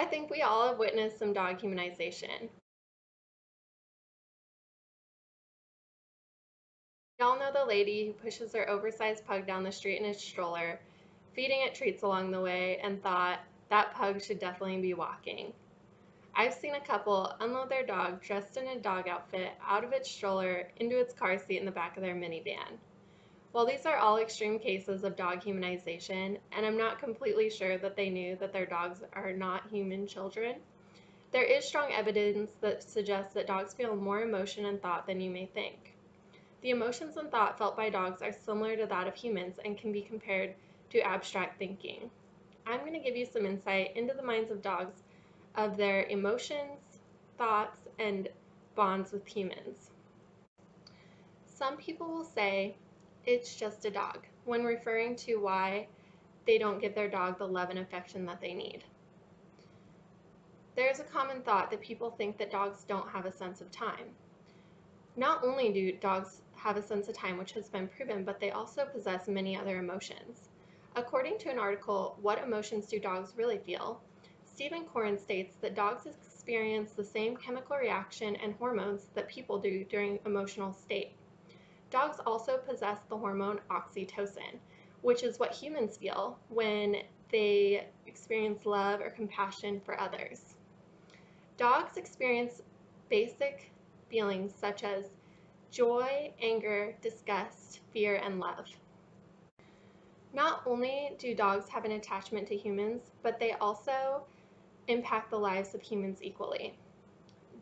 think we all have witnessed some dog humanization. We all know the lady who pushes her oversized pug down the street in a stroller, feeding it treats along the way, and thought that pug should definitely be walking. I've seen a couple unload their dog dressed in a dog outfit out of its stroller into its car seat in the back of their minivan. While these are all extreme cases of dog humanization, and I'm not completely sure that they knew that their dogs are not human children, there is strong evidence that suggests that dogs feel more emotion and thought than you may think. The emotions and thought felt by dogs are similar to that of humans and can be compared to abstract thinking. I'm going to give you some insight into the minds of dogs, of their emotions, thoughts, and bonds with humans. Some people will say it's just a dog when referring to why they don't give their dog the love and affection that they need. There is a common thought that people think that dogs don't have a sense of time. Not only do dogs have a sense of time, which has been proven, but they also possess many other emotions. According to an article, What Emotions Do Dogs Really Feel?, Stephen Coren states that dogs experience the same chemical reaction and hormones that people do during emotional state. Dogs also possess the hormone oxytocin, which is what humans feel when they experience love or compassion for others. Dogs experience basic feelings such as joy, anger, disgust, fear, and love. Not only do dogs have an attachment to humans, but they also impact the lives of humans equally.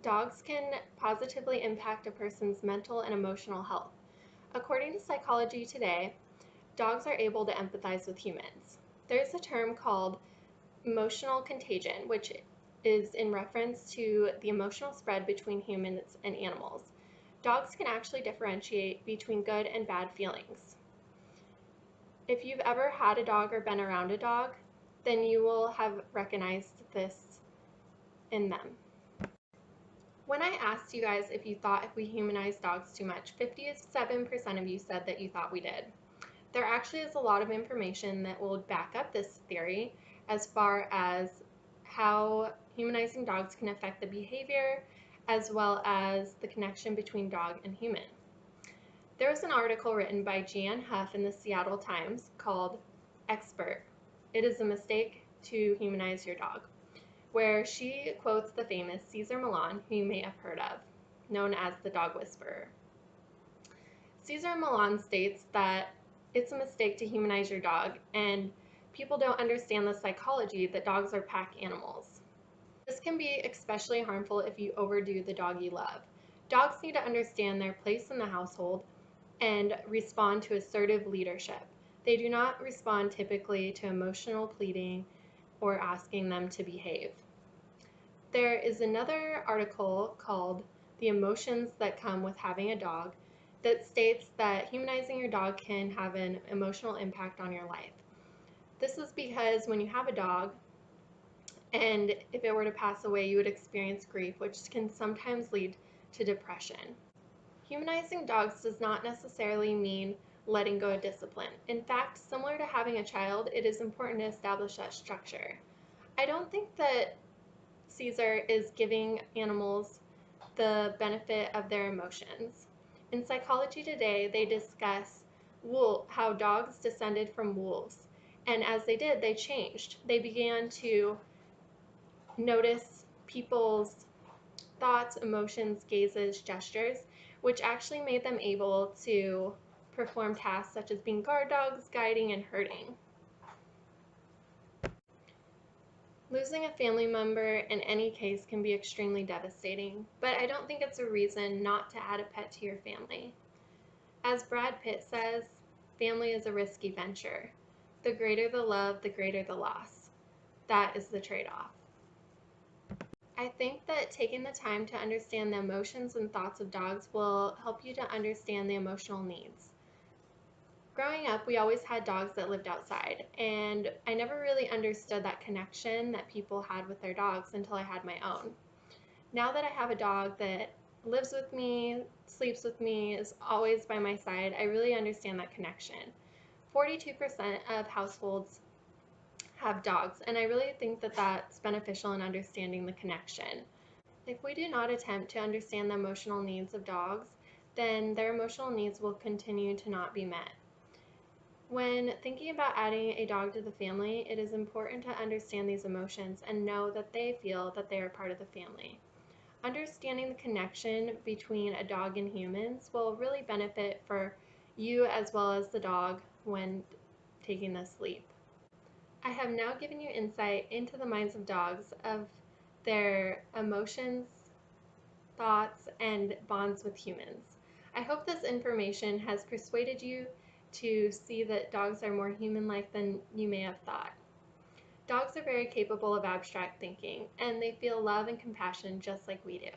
Dogs can positively impact a person's mental and emotional health. According to Psychology Today, dogs are able to empathize with humans. There's a term called emotional contagion, which is in reference to the emotional spread between humans and animals. Dogs can actually differentiate between good and bad feelings. If you've ever had a dog or been around a dog, then you will have recognized this in them. When I asked you guys if you thought if we humanized dogs too much, 57% of you said that you thought we did. There actually is a lot of information that will back up this theory as far as how humanizing dogs can affect the behavior as well as the connection between dog and human. There was an article written by Jan Huff in the Seattle Times called Expert, It is a Mistake to Humanize Your Dog, where she quotes the famous Cesar Millan, who you may have heard of, known as the dog whisperer. Cesar Millan states that it's a mistake to humanize your dog, and people don't understand the psychology that dogs are pack animals. This can be especially harmful if you overdo the dog you love. Dogs need to understand their place in the household and respond to assertive leadership. They do not respond typically to emotional pleading or asking them to behave. There is another article called The Emotions That Come with Having a Dog that states that humanizing your dog can have an emotional impact on your life. This is because when you have a dog, and if it were to pass away, you would experience grief, which can sometimes lead to depression. Humanizing dogs does not necessarily mean letting go of discipline. In fact, similar to having a child, it is important to establish that structure. I don't think that Caesar is giving animals the benefit of their emotions. In Psychology Today, they discuss how dogs descended from wolves. And as they did, they changed. They began to notice people's thoughts, emotions, gazes, gestures, which actually made them able to perform tasks such as being guard dogs, guiding, and herding. Losing a family member in any case can be extremely devastating, but I don't think it's a reason not to add a pet to your family. As Brad Pitt says, family is a risky venture. The greater the love, the greater the loss. That is the trade-off. I think that taking the time to understand the emotions and thoughts of dogs will help you to understand the emotional needs. Growing up, we always had dogs that lived outside, and I never really understood that connection that people had with their dogs until I had my own. Now that I have a dog that lives with me, sleeps with me, is always by my side, I really understand that connection. 42% of households have dogs, and I really think that that's beneficial in understanding the connection. If we do not attempt to understand the emotional needs of dogs, then their emotional needs will continue to not be met. When thinking about adding a dog to the family, it is important to understand these emotions and know that they feel that they are part of the family. Understanding the connection between a dog and humans will really benefit for you as well as the dog when taking this leap. I have now given you insight into the minds of dogs, of their emotions, thoughts, and bonds with humans. I hope this information has persuaded you to see that dogs are more human-like than you may have thought. Dogs are very capable of abstract thinking, and they feel love and compassion just like we do.